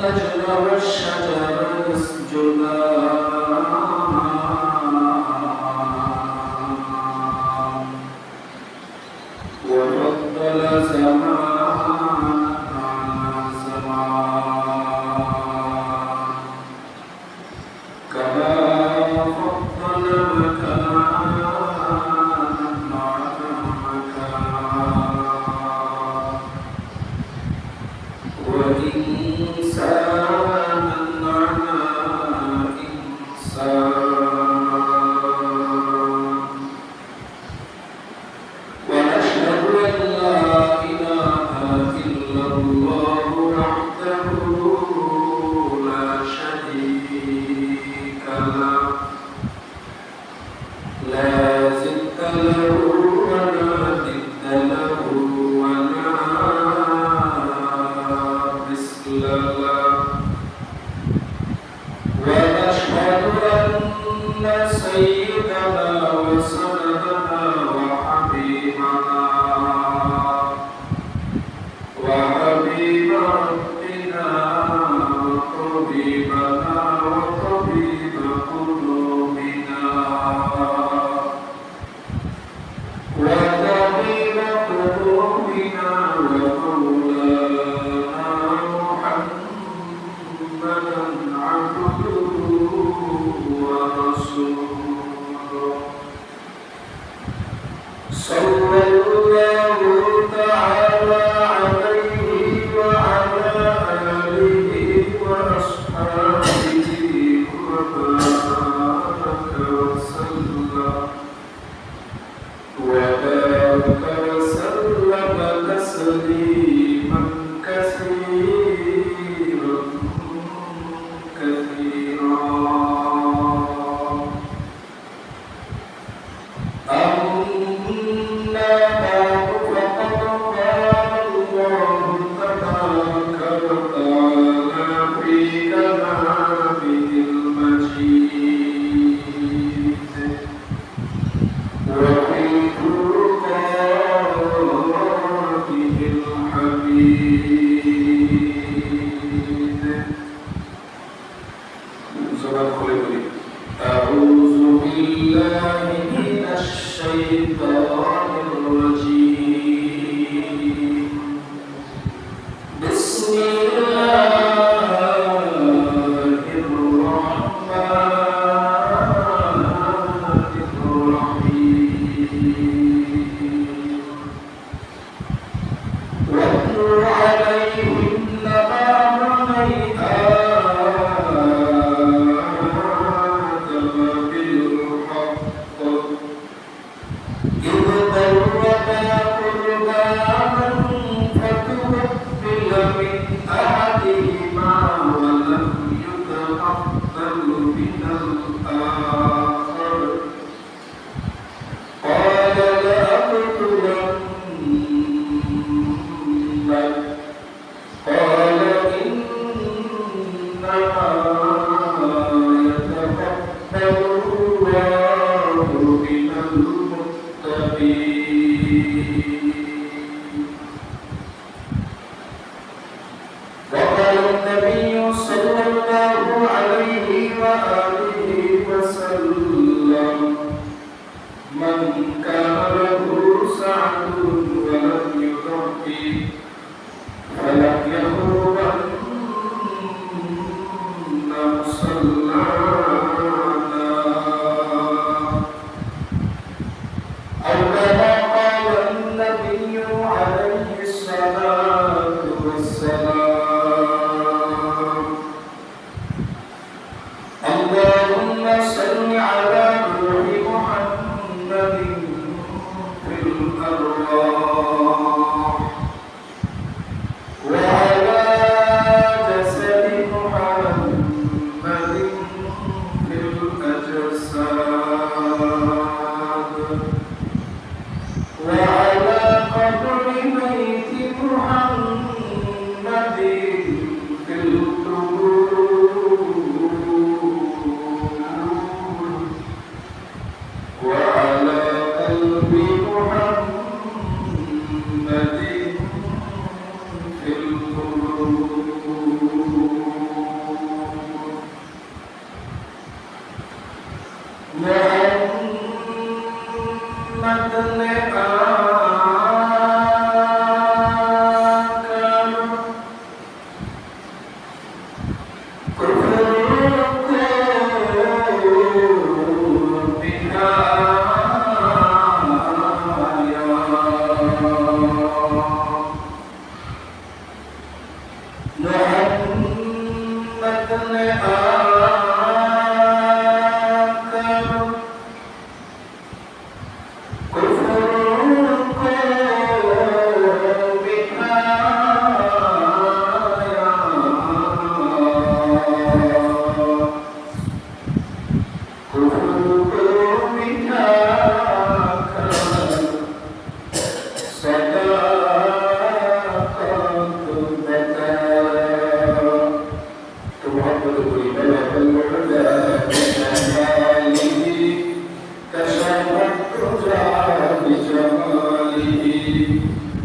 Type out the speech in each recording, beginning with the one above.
النجم والشجر يسجدان وفضل زمان على زمان كما فضل مكانا على مكان وإنسانا على إنسان ونشهد أن لا إله إلا الله وحده لا شريك له لا ضد له ولا ند له ولا مثل له ونشهد أن سيدنا وسندنا وحبيبنا وحبيب ربنا وطبيبنا وطبيب قلوبنا وطبيب قلوبنا ومولانا محمدا عبده ورسوله صلى الله تعالى عليه وعلى آله وأصحابه وبارك وسلم تسليما كثيرا كثيرا أما بعد فقد قال الله تبارك وتعالى في كلامه المجيد وفي فرقانه الحميد زبان خلقني أعوذ بالله من الشيطان الرجيم بسم الله الرحمن الرحيم واتل عليهم نبأ بني آدم بالحق إذ قربا قربانا فتقبل من أحدهما ولم يتقبل من الآخر قال لأقتلنك قال إنما يتقبل الله من المتقين وقال النبي صلى الله عليه وآله وسلم من كان له سعة ولم يضحي فلم يقربن مصلانا أو كما قال النبي عليه الصلاة والسلام اللهم صل على روح محمد في الأرواح وعلى جسد محمد في الأجساد وعلى قبر ميت محمد محمد نے آکر کفر کو بٹھایا کفر کو بٹھا کر صداقت بتایا تو محبت کوئی بلغ العلا بجماله كشف الدجى بجماله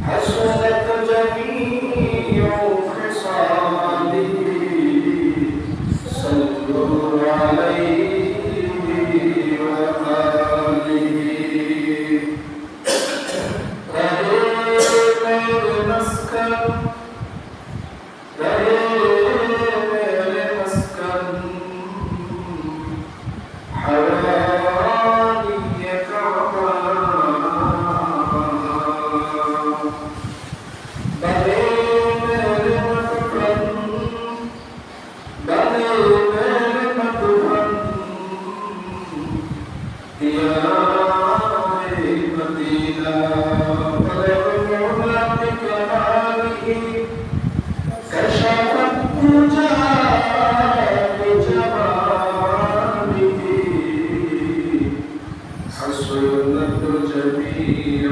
حسنت جميع خصاله صلوا عليه وآله رہے میرے مسکن رہے میرے مسکن حوالی کعبہ بنے میرے مدفن بنے میرے مدفن دیار مدینہ بلغ العلا بکماله كشف الدجى بجماله حسنت جميع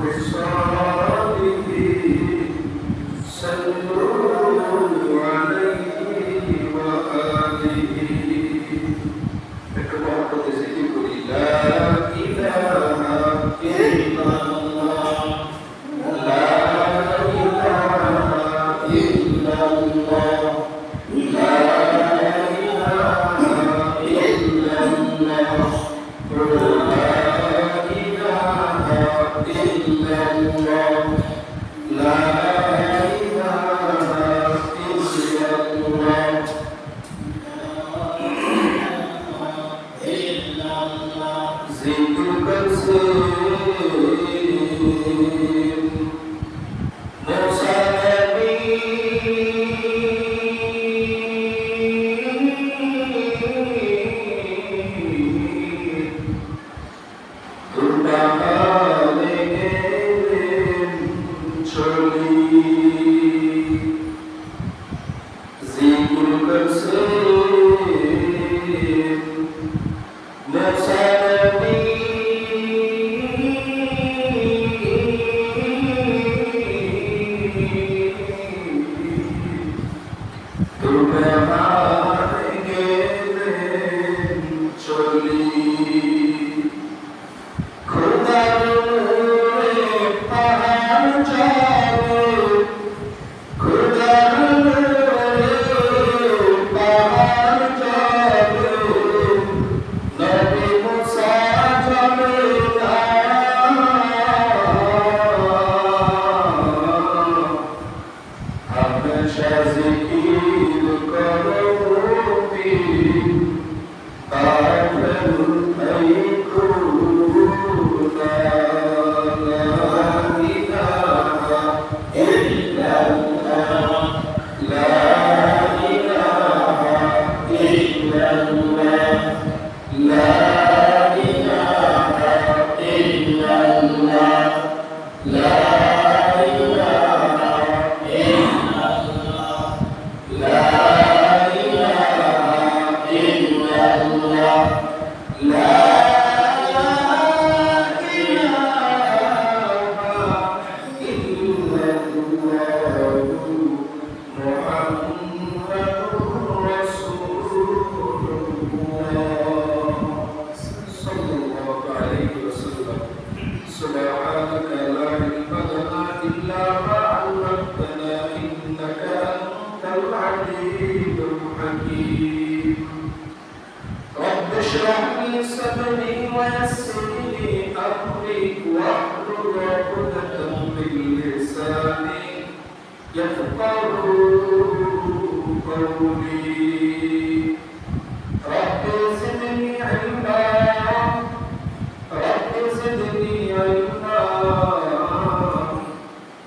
خصاله صلوا عليه وآله بكبرة ذكر لا إله إلا الله لا إله إلا الله لا إله إلا الله لا إله إلا الله لا إله إلا الله ذكرك الزين موسى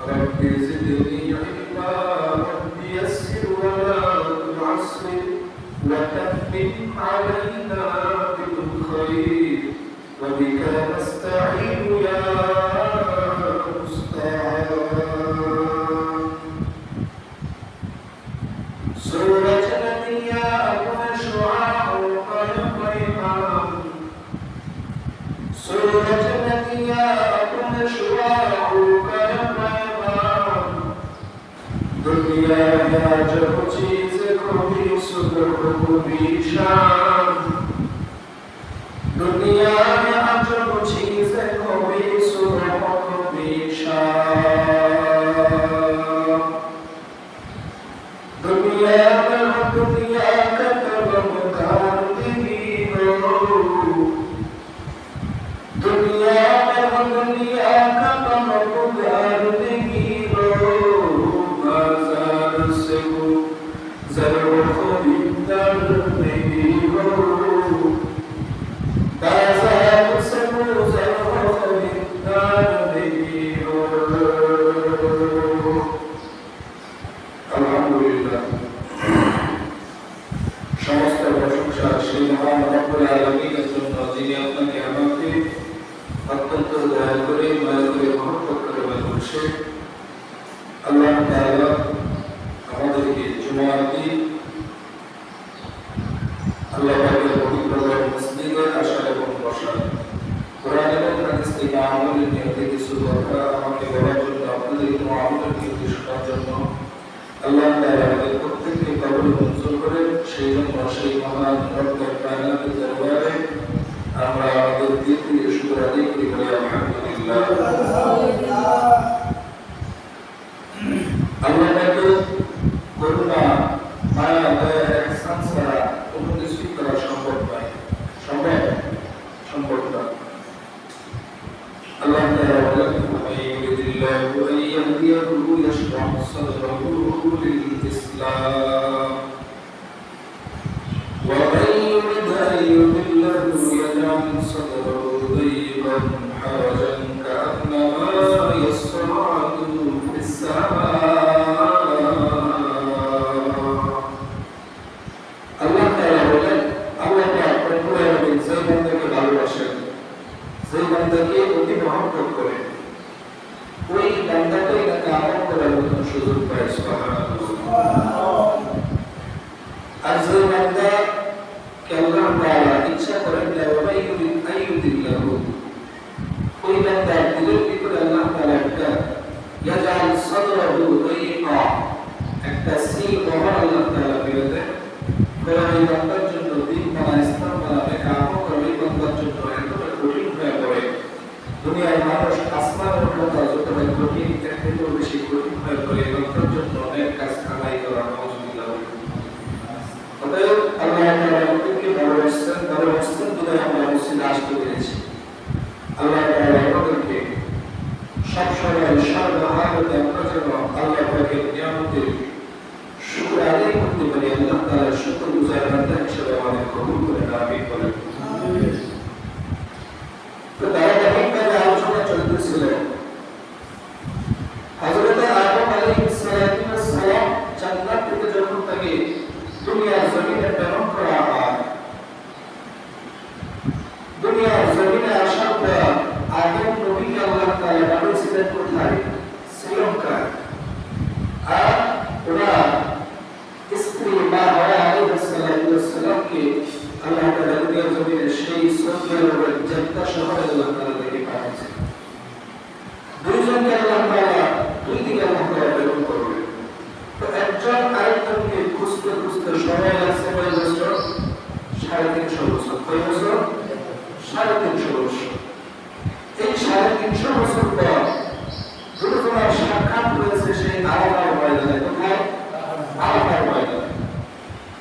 رب زدني علما رب يسر علينا بالخير وبك نستعين يا مستعان सूरज नदियाँ अपने शुआओं पर पैगाम सूरज नदियाँ अपने शुआओं पर पैगाम दुनिया है जो चीज़ को भी सुबह को भी शाम दुनिया में जो चीज़ को भी सुबह को भी शाम दुनिया का तमकार भी हो दुनिया का तमकार भी हो बाजार से वो ज़रूर खरीदार भी हो बाजार से वो ज़रूर खरीदार भी हो अल्हम्दुलिल्लाह समस्त प्रशंसा श्री महान रब्बुल आलमीনের জন্য যিনি আপনাকে আমাকে অত্যন্ত দয়া করে মায়া করে মহব্বত করে ভালোবাসে আল্লাহ তাআলা আমাদেরকে জুমার দিন আল্লাহ পাকের পবিত্র মসজিদে আসার এবং বসার কোরআন এবং হাদিস থেকে আমলের নিয়তে কিছু কথা আমাকে বলার জন্য আপনাদের আমলের নিয়তে শোনার জন্য আল্লাহ তাআলা আমাদের প্রত্যেককে কবুল মঞ্জুর করে সেই জন্য সেই মহান রব্বুল কায়নাতের দরবারে আমরা আমাদের দিল থেকে শুকর আদায় করি বলি আলহামদুলিল্লাহ আল্লাহ তাআলা করুণা মায়া দয়া ইহসান ছাড়া কোনো কিছুই করা সম্ভব নয় সম্ভব না আল্লাহ তাআলা বলেন আইয়ুদিল্লাহু আইয়াহদিয়াহু يشرح صدره للإسلام ومن يرد أن يضله يجعل صدره ضيقا حرجا كأنما يصعد في السماء الله تعالى বলেন আল্লাহ পাক রব্বুল আলামিন যে বান্দাকে ভালোবাসেন যে বান্দাকে অতি মহব্বত করেন ওই বান্দাকে নাকি আমল করার মতো সুযোগ পায় সুবহানাল্লাহ আর যে বান্দা কে আল্লাহ তাআলা ইচ্ছা করেন যে ওয়াই ইউরিদ আইয়ুদিল্লাহু ওই বান্দার দিলের ভিতরে আল্লাহ তাআলা একটা ইয়াজাল সাদরাহু দাইকা একটা সিল মোহর আল্লাহ তাআলা দিয়ে দেন ওই বান্দার জন্য দিন বানা ইসলাম বানা আমল করা ওই বান্দার জন্য এতটা কঠিন হয়ে পড়ে দুনিয়ার মানুষ আসমানের কথা যতটা কঠিন এর থেকেও বেশি কঠিন হয়ে পড়ে বান্দার জন্য অনেক কাজ কামাই করা নাউজুবিল্লাহ অতএব আল্লাহ তাআলা আমাদেরকে ভালোবাসেন বিধায় আমরা মসজিদে আসতে পেরেছি আল্লাহ তাআলা আমাদেরকে সব সময় সর্বহালতে আমরা যেন আল্লাহ পাকের নিয়ামতের শুকর আদায় করতে পারি আল্লাহ তাআলার শুকরগুজার বান্দা হিসেবে আমাদের কবুল করে আমিন বলেন তো ধারাবাহিকভাবে আলোচনা চলতেছিল হযরত আদম আলাইহিস সালাম জান্নাত থেকে যখন তাকে দুনিয়ার জমিনে প্রেরণ করা হয় দুনিয়ার জমিনে আসার পর আদম নবীকে আল্লাহ তাআলা পাঠিয়েছিলেন কোথায় শ্রীলঙ্কা আর ওরা স্ত্রী মা হাওয়া আলাইহিস সালামকে আল্লাহ তাআলা দুনিয়ার জমিনে সেই সৌদি আরবের জেদ্দা শহরে আল্লাহ তাআলা তাকে পাঠিয়েছেন দুইজনকে আল্লাহ তাআলা দুই দিকে আল্লাহ তাআলা প্রেরণ করবেন তো একজন আরেকজনকে খুঁজতে খুঁজতে সময় লাগছে কয় বছর 350 বছর কয় বছর 350 বছর এই 350 বছর পর দুজনের সাক্ষাৎ হয়েছে সেই আরাফার ময়দানে কোথায় আরাফার ময়দানে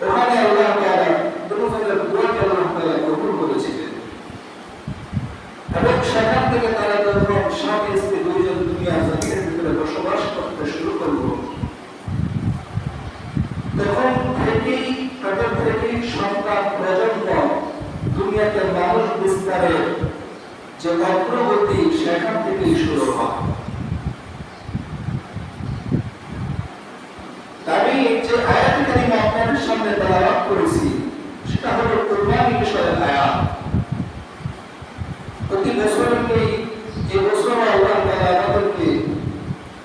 ওখানে আল্লাহ তাআলা দুজনের দোয়াকে আল্লাহ তাআলা কবুল করেছিলেন এবং সেখান থেকে তারা যখন স্বামী স্ত্রী দুইজন দুনিয়ার জমিনের ভিতরে বসবাস করতে শুরু করলো তখন থেকেই তাদের থেকেই সন্তান প্রজন্ম দুনিয়াতে মানুষ বিস্তারের যে অগ্রগতি সেখান থেকেই শুরু হয় আমি যে আয়াত কারিমা আপনাদের সামনে তেলাওয়াত করেছি সেটা হলো কুরবানি বিষয়ের আয়াত। প্রতি বছরকে এই বছর আল্লাহ তাআলা আমাদেরকে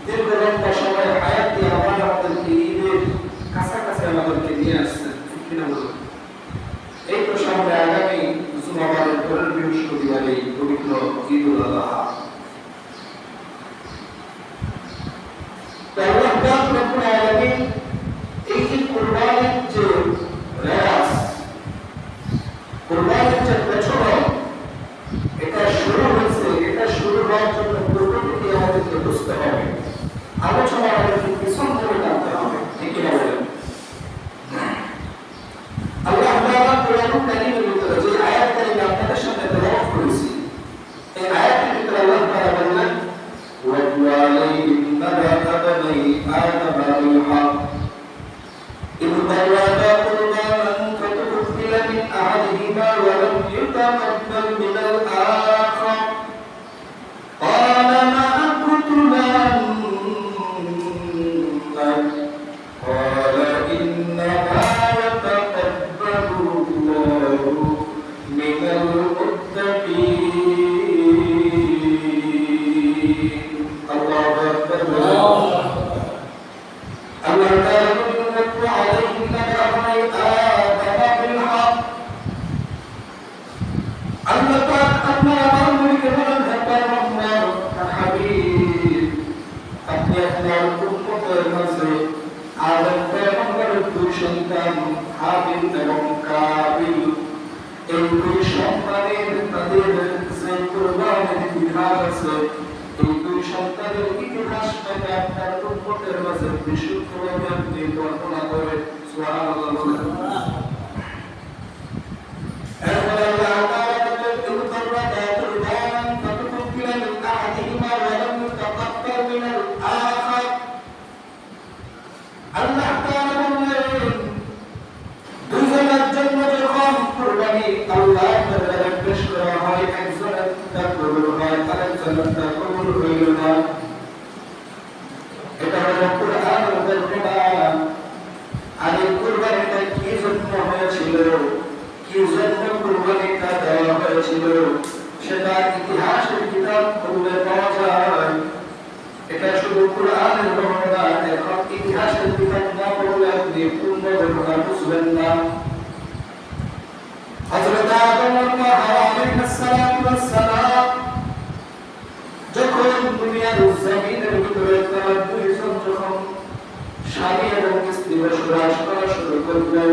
দীর্ঘ লম্বা সময় হায়াত দিয়ে আমাদেরকে ঈদের কাছাকাছি আমাদেরকে নিয়ে আসছেন, ঠিক কিনা বলুন? এই তো সামনে আগামী জুমাবারের পরের বৃহস্পতিবার এই পবিত্র ঈদুল আযহা। আল্লাহ পাক রব্বুল আলামিন এই যে কুরবানির যে রেওয়াজ, কুরবানির যে প্রচলন, এটা শুরু হয়েছে, এটা শুরু হওয়ার জন্য প্রকৃতি আমাদেরকে বুঝতে হবে, আলোচনা আমাদেরকে পিছন থেকে টানতে হবে, ঠিক কিনা বলেন? আল্লাহ তাআলা কোরআনুল কারীমের ভিতরে যে আয়াতগুলো আপনাদের সামনে তেলাওয়াত করেছি, এই আয়াতের ভিতরে আল্লাহ তাআলা বললেন وَاتْلُ عَلَيْهِمْ نَبَأَ بَنِي آدَمَ بِالْحَقِّ إِذْ قَرَّبَا قُرْبَانًا فَتُقُبِّلَ مِنْ أَحَدِهِمَا وَلَمْ يُتَقَبَّلْ مِنَ الْآخَرِ قَالَ لَأَقْتُلَنَّكَ قَالَ إِنَّمَا يَتَقَبَّلُ اللَّهُ مِنَ الْمُتَّقِينَ. الله أكبر. الله تعالى يقول عليهم نبأ بني آدم بالحق. الله تعالى أما أمر كمان هبار الله حبيب আপনি আপনার উম্মতের মাঝে আদম পয়গম্বরের দুই সন্তান হাবিল এবং কাবিল, এই দুই সন্তানের তাদের যে কুরবানির বিধান আছে, এই দুই সন্তানের ইতিহাসটাকে আপনার উম্মতের মাঝে বিশুদ্ধভাবে আপনি বর্ণনা করে সুবহানাল্লাহ বলেন। এরপরে আল্লাহ তাআলা বলেন ইন কাররাতা কুরবানান ফাতুকুবিলা মিন আহাদিহিমা ওয়া লাম ইউতাকাব্বাল মিনাল আখার। আল্লাহ তাআলা বলেন দুইজনের জন্য যখন কুরবানি আল্লাহর দরবারে পেশ করা হয়, একজনের তা কবুল হয়, আরেকজনের তা কবুল হইল না। এটা হলো কুরআনের বর্ণনা। আর এই কুরবানিটা কি জন্য হয়েছিল, কি জন্য কুরবানিটা দেওয়া হয়েছিল, সেটা ইতিহাসের কিতাব খুললে পাওয়া যায়। এটা শুধু কুরআনের বর্ণনা, এখন ইতিহাসের কিতাব না পড়লে আপনি পূর্ণ বর্ণনা বুঝবেন না। হযরত আদম আলাইহিস সালাম যখন দুনিয়ার জমিনের ভিতরে তারা দুইজন যখন স্বামী এবং স্ত্রী বসবাস করা শুরু করলো,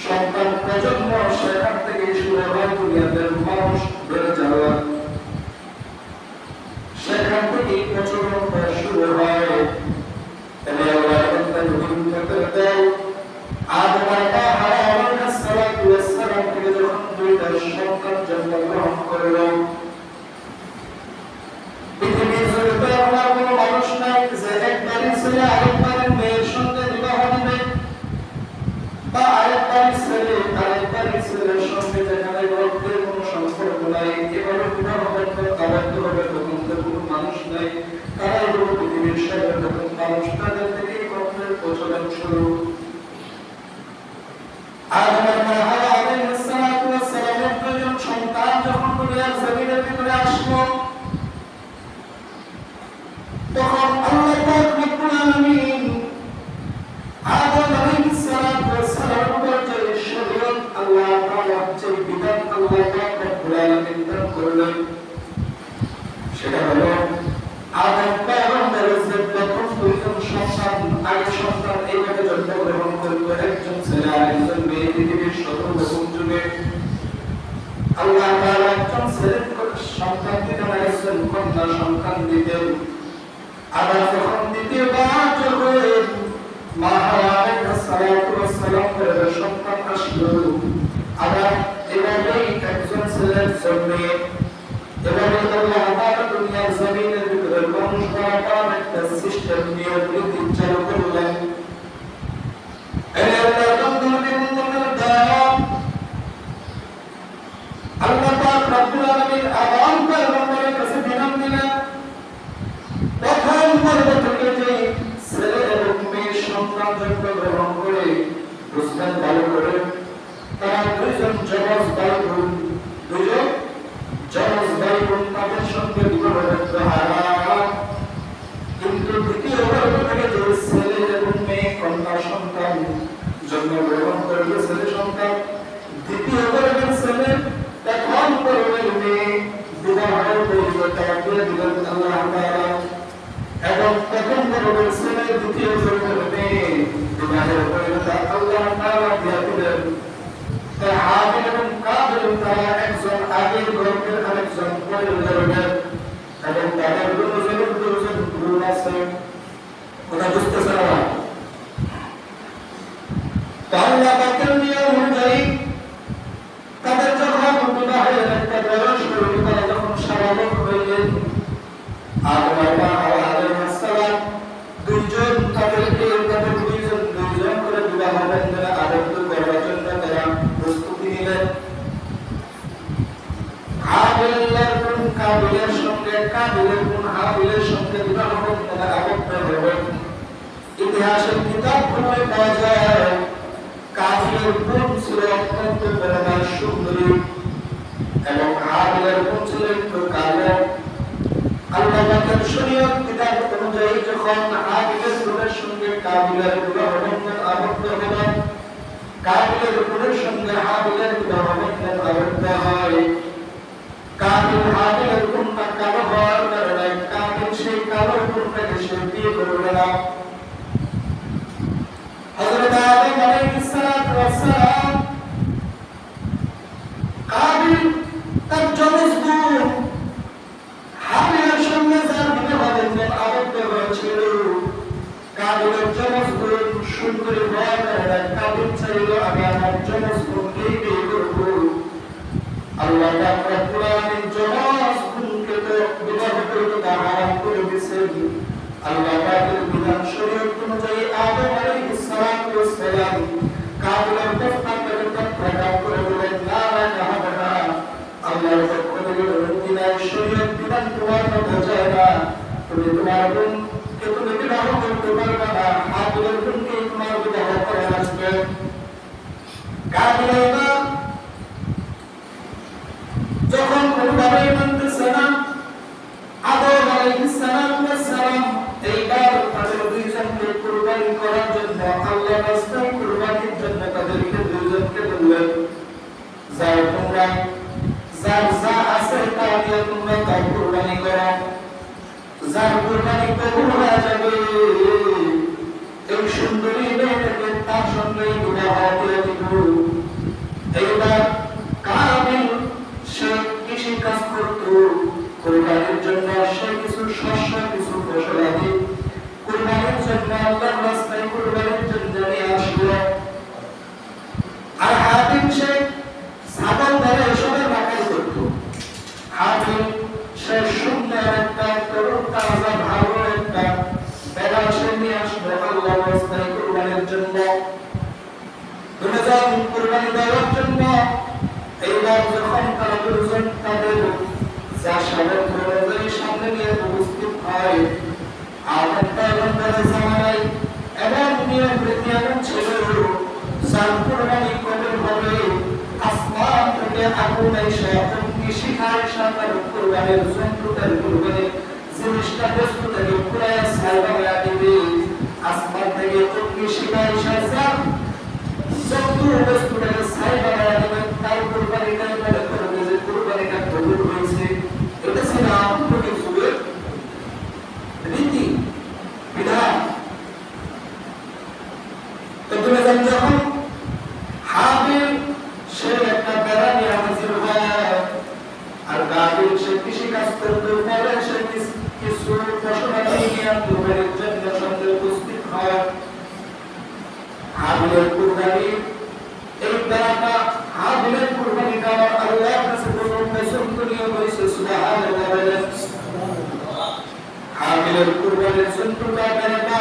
সন্তান প্রজন্ম সেখান থেকে শুরু হয়, দুনিয়াতে মানুষ বেড়ে যাওয়া, সেখান থেকে প্রচলন শুরু হয়। তবে আল্লাহ আদম আলাইহিস সালাম থেকে যখন দুইটা সন্তান জন্মগ্রহণ করলো, পৃথিবীর জগতে আমার কোনো মানুষ নাই যে একবারই ছেলে আরেকবারের মেয়ের সঙ্গে বিবাহ দিবে, বা আরেকবারই ছেলে আরেকবারের ছেলের সঙ্গে যেখানে রক্তের কোনো সম্পর্ক নাই এভাবে বিবাহ করতে আবদ্ধ হবে, তখন তো কোনো মানুষ নাই। তারাই হলো পৃথিবীর সর্বপ্রথম মানুষ, তাদের থেকেই রক্তের প্রচলন শুরু। আদম আলাইহিস সালামের দুইজন সন্তান যখন দুনিয়ার জমিনের ভিতরে আসলো, তখন আল্লাহ পাক রব্বুল আলামিন আদম আলাইহিস সালামের উপর যে শরীয়ত আল্লাহ তাআলা যে বিধান আল্লাহ পাক রব্বুল আলামিন দান করলেন, সেটা হলো আদম পয়গম্বরের যে প্রথম দুইজন সন্তান, আগে সন্তান এইভাবে জন্মগ্রহণ করলো, একজন ছেলে আরেকজন মেয়ে। পৃথিবীর সর্বপ্রথম যুগে আল্লাহ তাআলা একজন ছেলের সন্তান দিতেন, একজন কন্যা সন্তান দিতেন। আবার যখন দ্বিতীয়বার যখন মা হাওয়া আলাইহিস সালামের সন্তান আসলো, আবার এভাবেই একজন ছেলের জন্ম, এভাবে আল্লাহ তাআলা দুনিয়ার জমিনের ভিতরে মানুষ গড়ার একটা সিস্টেম নিয়ে নীতি চালু করলেন। আল্লাহ পাক রব্বুল আলামিন আদম পয়গম্বরের কাছে বিধান দিলেন, প্রথম পর্ব থেকে যে ছেলে এবং মেয়ে সন্তান জন্মগ্রহণ করে বুঝলেন ভালো করে, তারা দুইজন যমজ ভাই বোন, দুইজন যমজ ভাই বোন, তাদের সঙ্গে বিবাহবদ্ধ হয়। কিন্তু দ্বিতীয় গর্ভ থেকে যে ছেলে এবং মেয়ে কন্যা সন্তান জন্মগ্রহণ করবে, ছেলে সন্তান, দ্বিতীয় গর্ভের ছেলে এখন গর্ভের মেয়ে বিবাহের পরিবর্তে দিয়ে দিলেন আল্লাহ তাআলা, এবং প্রথম গর্ভের ছেলে দ্বিতীয় গর্ভের মেয়ে বিবাহের পরিবর্তে আল্লাহ তাআলা দিয়ে দিলেন। হাবিল এবং কাবিল তারা একজন আগের গর্ভের আরেকজন পরের গর্ভের, এবং তাদের দুজনের দুজন গুণ আছে। কথা বুঝতেছে না? আল্লাহ পাকের নিয়ম অনুযায়ী তাদের যখন বিবাহের একটা বয়স হইল, তারা যখন স্বাভাবিক হইলেন, আদম এবং হাওয়া আলাইহিস সালাম দুইজন তাদেরকে তাদের দুইজন করে বিবাহ বন্ধনে আবদ্ধ করার জন্য তারা প্রস্তুতি নিলেন। হাবিলের গুণ কাবিলের সঙ্গে, কাবিলের গুণ হাবিলের সঙ্গে বিবাহ বন্ধনে আবদ্ধ হলেন। ইতিহাসের কিতাবগুলোয় পাওয়া যায় কাবিলের গুণ ছিল অত্যন্ত বড় সুন্দরী এবং হাবিলের গুণ ছিল একটু কালো। আল্লাহ পাকের শরীয়ত কিতাব অনুযায়ী যখন হাবিলের গুণের সঙ্গে কাবিলের বিবাহ বন্ধন আবদ্ধ হলো, কাবিলের গুণের সঙ্গে হাবিলের বিবাহ বন্ধন আবদ্ধ হয়। কাবিল হাবিলের গুণটা কালো হওয়ার কারণে কাবিল সেই কালো গুণটাকে সে বিয়ে করবে না। হযরত আদম আলাইহিস সালাম কাবিল তার যমজ বোন হাবিলের সঙ্গে যার বিবাহ বন্ধন আবদ্ধ হয়েছিল, কাবিলের যমজ বোন সুন্দরী হওয়ার কারণে কাবিল চাইল আমি আমার যমজ বোনকেই বিয়ে করব। আল্লাহ পাক রব্বুল আলামিন যমজ বোনকে তো বিবাহ করতে হারাম করে দিয়েছেন। আল্লাহ পাকের বিধান শরীয়ত অনুযায়ী আদম আলাইহিস সালাম কাবিলের প্রস্তাবকে প্রত্যাখ্যান করে বলেন, না না হবে না, আল্লাহর পক্ষ থেকে অনুমতি নাই, শরীয়ত বিধান তোমার মতো যায় না, তুমি তোমার বোনকে তুমি বিবাহ করতে পারবে না, হাবিলের বোনকে তোমার বিবাহ করা লাগবে। কাবিল যখন কোনোভাবেই মানতেছে না, আদম আলাইহিস সালাম এইবার তাদের দুইজনকে কুরবানি করার জন্য আল্লাহর রাস্তায় কুরবানির জন্য তাদেরকে দুইজনকে বললেন, যাও তোমরা যার যা আছে তা দিয়ে তোমরা তার কুরবানি করো, যার কুরবানি কবুল হয়ে যাবে এই সুন্দরী মেয়েটাকে তার সঙ্গে বিবাহ দিয়ে দিব। এইবার কাবিল সে কৃষি কাজ করত, কুরবানির জন্য সে কিছু শস্য কিছু ফসলাদি কুরবানির জন্য আল্লাহর রাস্তায় কুরবানির জন্য নিয়ে আসলো। আর হাবিল সে ছাগল ধরে এসবের রাখাই করত। হাবিল সে সুন্দর একটা তরুণ তাজা ভালো একটা বেড়া সে নিয়ে আসলো আল্লাহর রাস্তায় কুরবানির জন্য, দুজন কুরবানি দেওয়ার জন্য। এইবার যখন তারা দুজন তাদের যা সামর্থ্য অনুযায়ী সামনে নিয়ে উপস্থিত হয়, আদম পয়গম্বরের জামানায় এমন নিয়ম রীতি এমন ছিল, যার কুরবানি কবুল হবে আসমান থেকে আগুন এসে অগ্নি শিখা এসে তার কুরবানির জন্তুটার কুরবানির জিনিসটা বস্তুটাকে পুরায় ছাইবা দিবে। আসমান থেকে অগ্নি শিখা এসে জন্তু বস্তুটাকে ছাইবা দিবে, তার কুরবানিটা মনে করবে যে কুরবানিটা কবুল হয়েছে। এটা ছিল আমাদের যুগের রীতি বিধান। তো তুমি যখন হাবিল সে একটা বেড়া নিয়ে হাজির হয়, আর কাবিল সে কৃষি কাজ করতে পারে, সে কিছু ফসলাদি নিয়ে কুরবানির জন্য সঙ্গে উপস্থিত হয়। হাবিলের কুরবানি এই বেড়াটা হাবিলের কুরবানিটা আল্লাহর কাছে প্রথম পছন্দনীয় হয়েছে। সুবহানাল্লাহ। হাবিলের কুরবানির জন্তুটা বেড়াটা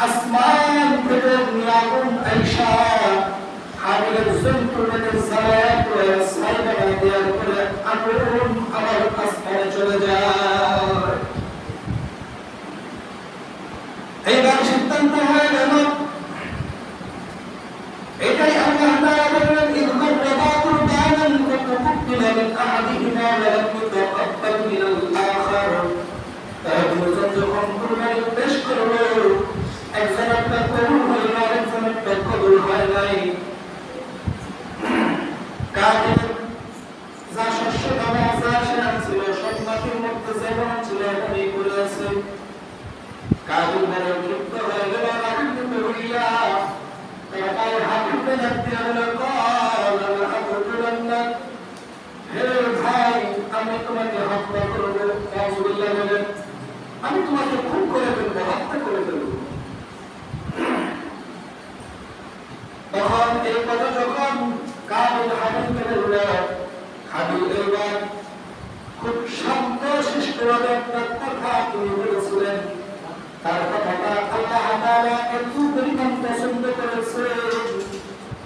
আসমান থেকে আগুন আইসা হাবিলের জন্তুটাকে জ্বালায়া করে ছাইবা দেওয়ার পরে আগুন আবার আসমানে চলে যায়। এইবার সিদ্ধান্ত হয়ে গেল, এটাই আল্লাহ তাআলা বললেন হয় নাই। কাদের যা শস্য দানা যা সেরা ছিল সব মাটির মধ্যে যেমন ছিল এমনই পড়ে আছে। কাদের বড় ক্ষিপ্ত হয়ে গেল, রাগান্বিত হইয়া তার পায়ের হাত উঠে যাচ্ছে, হে ভাই, আমি তোমাকে হত্যা করবো, নাউযুবিল্লাহ বলেন, আমি তোমাকে খুন করে ফেলবো, হত্যা করে ফেলবো। তখন এই কথা যখন কাবিল হাবিলকে বলল, হাবিল এবার খুব শান্ত শিষ্টভাবে একটা কথা তিনি বলেছিলেন। তার কথাটা আল্লাহ তাআলা এত পরিমাণ পছন্দ করেছেন,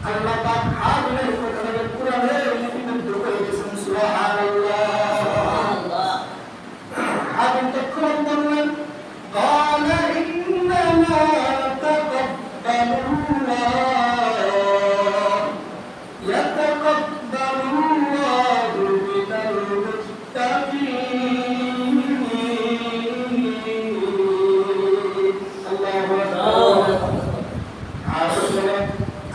আল্লাহ পাক হাবিলের কথাটাকে কুরআনে লিপিবদ্ধ করে দিয়েছেন। সুবহানাল্লাহ। হাবিল তখন বললেন, قال إنما تقبل الله يتقبل الله من المتقين। الله أكبر।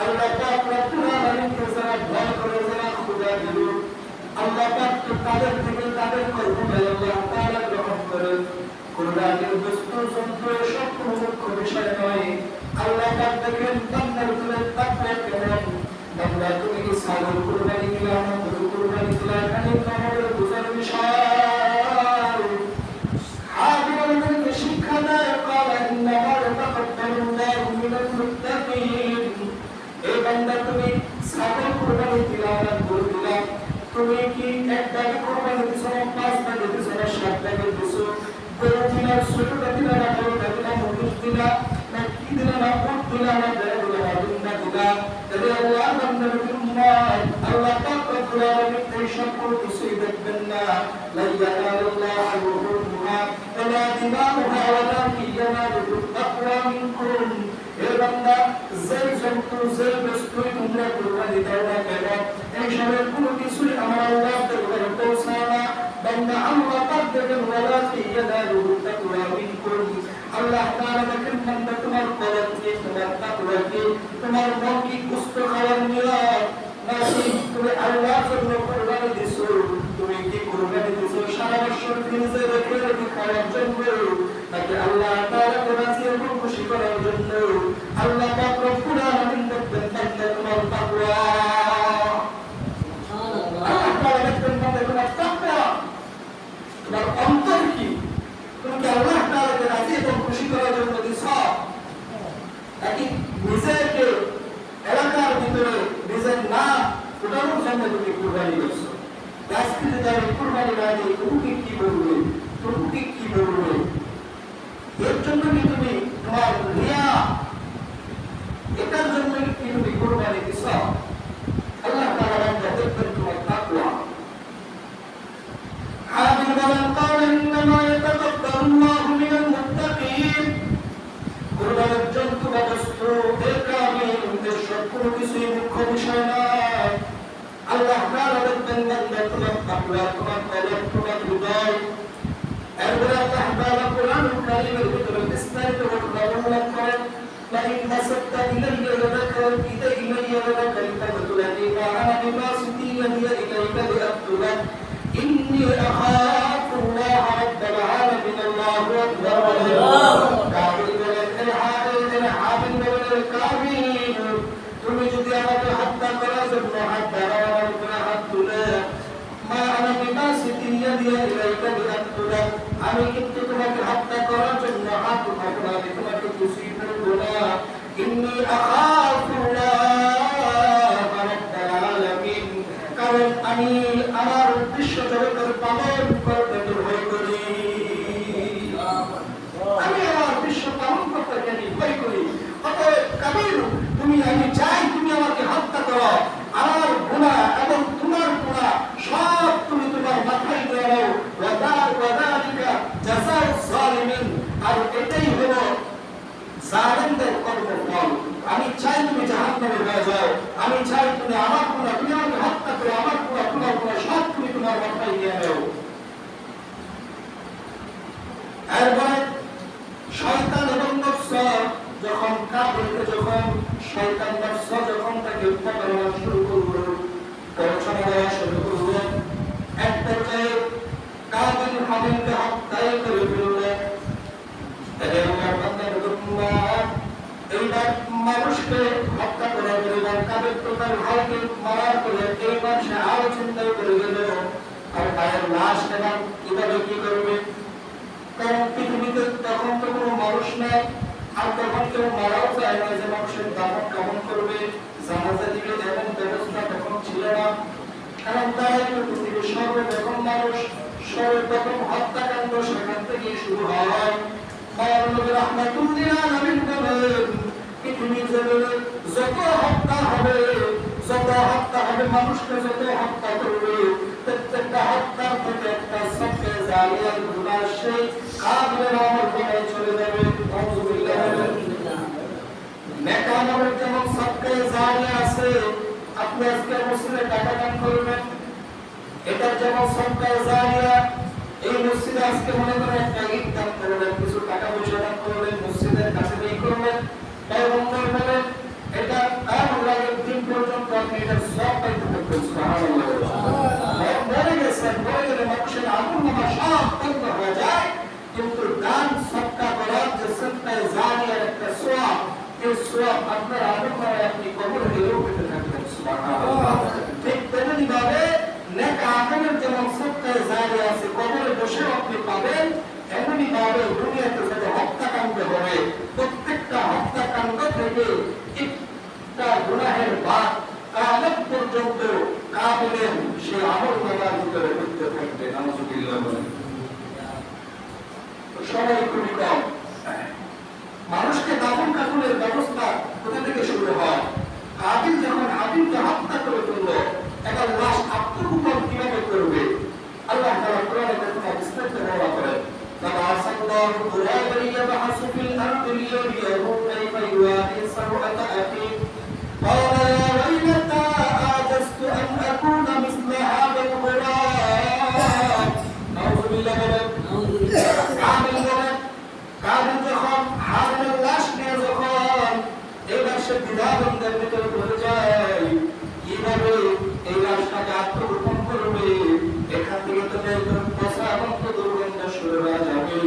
আল্লাহ পাক রব্বুল আলামিনকে যারা ভয় করে, যারা খুদা দিল, আল্লাহ পাক তাদের থেকে তাদের কর্মকে আল্লাহ তাআলা গ্রহণ করেন। কুরবানির বস্তু যন্ত্র সব কোনো মুখ্য বিষয় নয়। আল্লাহ পাক দেখেন বান্দার ভিতরে তাকওয়া কেমন। বান্দা তুমি কি ছাগল কুরবানি দিলা না গরু কুরবানি দিলা, এখানে তোমাদের বোঝার বিষয়। হাবিল আমাদেরকে শিক্ষা দেয়, قال إنما يتقبل الله من المتقين। এই বান্দা তুমি ছাগল কুরবানি দিলা না গরু দিলা, তুমি কি এক ভাগে কুরবানি দিছো না 5 ভাগে দিছো না 7 ভাগে দিছো? গরু দিলা, ছোটটা দিলা না বড়টা দিলা, মহিষ দিলা না কি দিলা না উট দিলা না ভেড়া দিলা না দুম্বা দিলা? তবে আল্লাহ বান্দার উম্মত, আল্লাহ পাক রব্বুল আলামিন এই সকল কিছুই দেখবেন না। লা ইয়ানালুল্লাহু লুহুমুহা ওয়ালা দিমাউহা ওয়ালাকিন ইয়ানালুহু তাকওয়া মিনকুম। হে বান্দা, যে জন্তু যে বস্তুই তোমরা কুরবানি দাও না কেন, এই সবের কোনো কিছুই আমার আল্লাহ দরবারে পৌঁছায় না। বান্দা আল্লাহ পাক দেখেন, ওয়ালাকিন ইয়ানালুহু তাকওয়া মিনকুম। আল্লাহ তাআলা দেখেন বান্দা তোমার কলব কি, তোমার তাকওয়া কি, তোমার মন কি গোশত খাওয়ার নিয়ত নাকি তুমি আল্লাহর জন্য কুরবানি দিছো? তুমি কি কুরবানি দিছো সারা বছর ফ্রিজে রেখে রেখে খাওয়ার জন্য, নাকি আল্লাহ তাআলাকে রাজি এবং খুশি করার জন্য? আল্লাহ পাক রব্বুল আলামিন দেখবেন বান্দা তোমার তাকওয়া। আল্লাহ তাআলা দেখবেন বান্দা তোমার তাকওয়া, তোমার অন্তর কি, তুমি কি আল্লাহ তাআলাকে রাজি এবং খুশি করার জন্য দিছো, নাকি নিজেকে এলাকার ভিতরে নিজের নাম উঠানোর জন্য তুমি কুরবানি করছো? আজকে যদি আমি কুরবানি না দিই তোমাকে কি বলবে, তোমাকে কি বলবে? এর জন্য কি তুমি তোমার রিয়া, এটার জন্য কি তুমি কুরবানি দিছো? আল্লাহ তাআলা দেখবেন তোমার তাকওয়া। হাবিল বলেন, قال إنما يتقبل الله من المتقين। কুরবানির জন্তু বা বস্তু এর কামিল এর সব কোনো কিছুই মুখ্য বিষয় নয়। আল্লাহ তাআলা দেখবেন বান্দা তোমার তাকওয়া, তোমার কলব, তোমার হৃদয়। এরপরে আল্লাহ তাআলা কোরআনুল কারীমের ভিতরে বিস্তারিত ঘটনা বর্ণনা করেন, لئن بسطت إلي يدك لتقتلني ما أنا بباسط يدي إليك لأقتلك إني أخاف الله رب العالمين। الله أكبر। কাবিল বলেন, হাবিল বলেন, কাবিল তুমি যদি আমাকে হত্যা করার জন্য হাত বাড়াও, আমার উপরে হাত তুলে, মা আনা বিবাসিতি ইয়াদি ইলাইকা লিআকতুলাক, আমি কিন্তু তোমাকে হত্যা করার জন্য হাত উঠাবো না, আমি তোমাকে কিছুই বলবো না। ইন্নী আখাফুল্লাহ রাব্বাল আলামিন, কারণ আমি আমার বিশ্ব জগতের পালন করতে ভয় করি। আমি আমার বিশ্ব পালন করতে ভয় করি। অতএব কাবিল, আমি চাই তুমি আমাকে হত্যা করো, আমার গুনাহ যখন শয়তান নফস যখন তাকে উৎপাদন শুরু করলো, পড়াশোনা করা শুরু করলো, এক পর্যায়ে কাবিল হাবিলকে হত্যাই করে ফেললো। এইবার মানুষকে হত্যা করে পরিবার কাবিল তো তার ভাইকে মারার করে এইবার সে আরো চিন্তাই করে গেল আর ভাইয়ের লাশ এবার কিভাবে কি করবে। কারণ পৃথিবীতে তখন তো কোনো মানুষ নেই, আর তখন কেউ মারাও যায় না যে মানুষের দাফন কাফন করবে, জানাজা দিবে, এমন ব্যবস্থা তখন ছিল না। কারণ তারা একটু পৃথিবীর সর্বপ্রথম মানুষ, সর্বপ্রথম হত্যাকাণ্ড সেখান থেকে শুরু হয়। পৃথিবীর জমিনে যত হত্যা হবে, যত হত্যা হবে, মানুষকে যত হত্যা করবে, প্রত্যেকটা হত্যার থেকে একটা সবকে জালিয়ার গুনাহ সেই কাবিলের আমল করে চলে যাবে। নেক আমলের যেমন সবকে জালিয়া আছে, আপনি আজকে মসজিদে টাকা দান করবেন, এটার যেমন সবকে জালিয়া। এই মসজিদে আজকে মনে করেন একটা ঈদ দান করবেন, কিছু টাকা পয়সা দান করবেন, মসজিদের কাছে নিয়ে করবেন, পয়গম্বর বলেন এটা কিয়ামতের দিন পর্যন্ত আপনি এটা সব পাইতে থাকবেন। সুবহানাল্লাহ। মরে গেছেন, মরে গেলে মানুষের আমলনামা সব বন্ধ হয়ে যায়, কিন্তু দান সদকা করার যে সদকা জারিয়ার একটা সওয়াব, এই সওয়াব আপনার আমলনামায় আপনি কবরে গেলেও পেতে থাকবেন। সুবহানাল্লাহ। ঠিক তেমনি ভাবে নেক আমলের যেমন সদকা জারিয়া আছে, কবরে বসেও আপনি পাবেন, এমনি ভাবে দুনিয়াতে যত হত্যাকাণ্ড হবে, প্রত্যেকটা হত্যাকাণ্ড থেকে একটা গুনাহের ভাগ কিয়ামত পর্যন্ত কাবিলের সেই আমলনামার ভিতরে করতে থাকবে। নাউযুবিল্লাহ। সময় খুবই কম। মানুষকে দাফন কাফনের ব্যবস্থা কোথা থেকে শুরু হয়? কাবিল যখন হাবিলকে হত্যা করে ফেলল, এবার লাশ আত্মগোপন কিভাবে করবে? আল্লাহ তাআলা কোরআনে কথা বিস্তারিত বর্ণনা করেন। ফাআসাল্লাহু গুরাবান ইয়াবহাসু ফিল আরদি লিয়ারিয়াহু কাইফা ইউআরি সাওআতা আখি ক্বালা ইয়া ওয়াইলাতা আজাসতু আন আকুনা মিসলা হাদাল গুরাব। নাউযুবিল্লাহ। কাবিল যখন হাবিলের লাশ নিয়ে যখন এবার সে দ্বিধাদ্বন্দ্বের ভিতরে পড়ে যায়, কিভাবে এই লাশটাকে আত্মগোপন করবে, এখান থেকে তো পচা এবং দুর্গন্ধ শুরু হয়ে যাবে।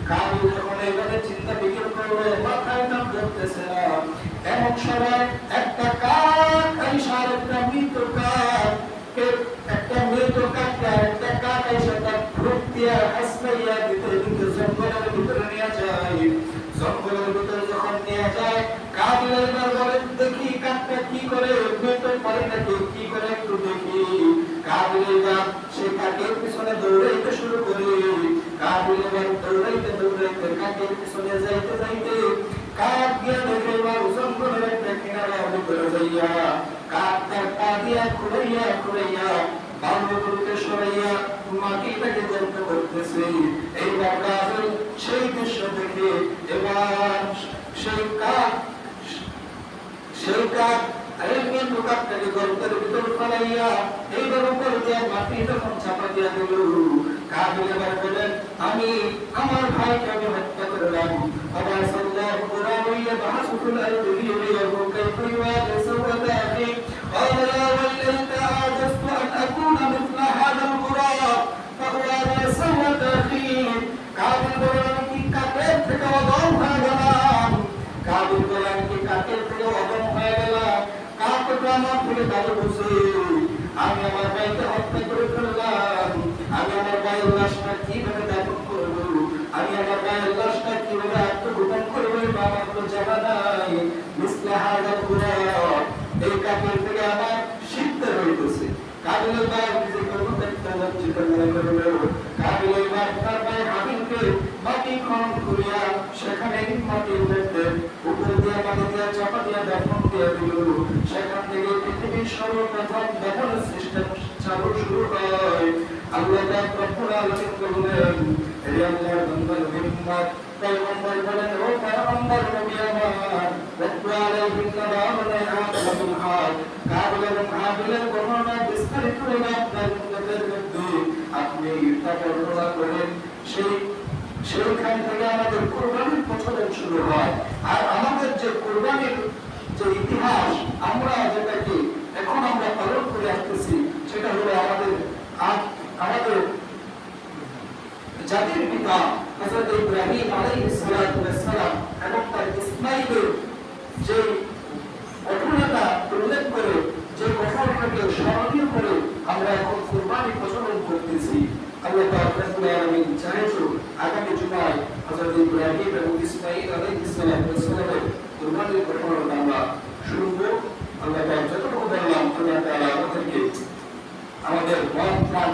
কাবিল যখন এইভাবে চিন্তা বিকেল করবে, মাথায় নাম ধরতেছে না, এমন সময় একটা কাক আইসা একটা মৃত কাক, একটা মৃত কাকটা একটা কাক আইসা তার ঠোঁট দিয়া হাসলাইয়া ভিতরে দিতে জঙ্গলের ভিতরে নিয়ে যায়। জঙ্গলের ভিতরে যখন নিয়ে যায়, কাবিল এবার বলে দেখি কাকটা কি করে, মৃত পারে নাকি, কি করে একটু দেখি। কাবিল এবার সে কাকের পিছনে দৌড়াইতে শুরু করে। কাবিল এবার দৌড়াইতে দৌড়াইতে কাকের পিছনে যাইতে যাইতে কাক গিয়ে দেখে এবার জঙ্গলের একটা কিনারা ভিতরে যাইয়া কাক তার পা দিয়া খুঁড়াইয়া খুঁড়াইয়া বালুগুলোকে সরাইয়া মাটিটাকে জব্দ করতেছে। এইবার কাবিল সেই দৃশ্য দেখে এবার সেই কাক মৃত কাকটাকে গর্তের ভিতর ফেলাইয়া এইবার উপর দিয়ে মাটি যখন চাপা দিয়া দিল, কাবিল এবার বলেন আমি আমার ভাইকে আমি হত্যা করলাম। আবার সাল্লাল্লাহু আলাইহি ওয়া বাহাসুল আল-দুলিয়াহু কাইফা ইউআরি সাওআতা আখি ক্বালা ইয়া ওয়াইলাতা আজাসতু আন আকুনা মিসলা হাদাল গুরাব ফাউআরি সাওআতা আখি। কাবিল বলেন কি কাকের থেকে অদম হয়ে গেলাম। কাবিল বলেন কি কাকের থেকে অদম হয়ে গেলাম। কাকটা আমার থেকে ভালো বুঝে আমি আমার ভাইকে হত্যা করে ফেললাম। আমি আমার ভাইয়ের লাশটা কিভাবে দাফন করবো, আমি আমার ভাইয়ের লাশটা কিভাবে আত্মগোপন করবো, আমার তো জানা নাই। মিসলা হাদাল গুরাব, এই কাকের থেকে আমার শিখতে হইতেছে। কাবিলের ভাই নিজে কর্মক্ষেত্রে লজ্জিত মনে করল। কাবিলের ভাই তার ভাই হাবিলকে মাটি খনন করিয়া সেখানে মাটির মধ্যে উপর দিয়ে মাটি দিয়ে চাপা দিয়ে দাফন দিয়ে দিল। সেখান থেকে পৃথিবীর সর্বপ্রথম দাফনের সিস্টেম চালু শুরু হয়। আল্লাহ রব্বুল আলামিন বললেন, হে আল্লাহর বান্দার উম্মত, পয়গম্বর বলেন ও পয়গম্বর নবী আমার, রব্বুল আলামিন বলেন আদমুল হাদ। কাবিল এবং হাবিলের বর্ণনা বিস্তারিত হয়ে আপনার উম্মতের মধ্যে আপনি তা বর্ণনা করেন। সেইখান থেকে আমাদের কুরবানির প্রচলন শুরু হয়। আর আমাদের যে কুরবানির আমরা যেটাকে এখন আমরা পালন করে আসতেছি সেটা হলো আমাদের জাতির পিতা হযরত ইব্রাহিম আলাইহিস সালাতু ওয়াস সালাম এবং তার ইসমাঈলের যে ঘটনাটা উল্লেখ করে, যে ঘটনাটাকে স্মরণীয় করে আমরা এখন কুরবানি প্রচলন করতেছি। আল্লাহ পাক রব্বুল আলামিন চাইছো আগামী জুমায় হযরত ইব্রাহিম এবং ইসমাঈল আলাইহিস সালাতু ওয়াস সালামের কুরবানির ঘটনাটা আমরা শুনবো। আল্লাহ পাক যতটুকু বললাম আল্লাহ তাআলা আমাদেরকে আমাদের মন প্রাণ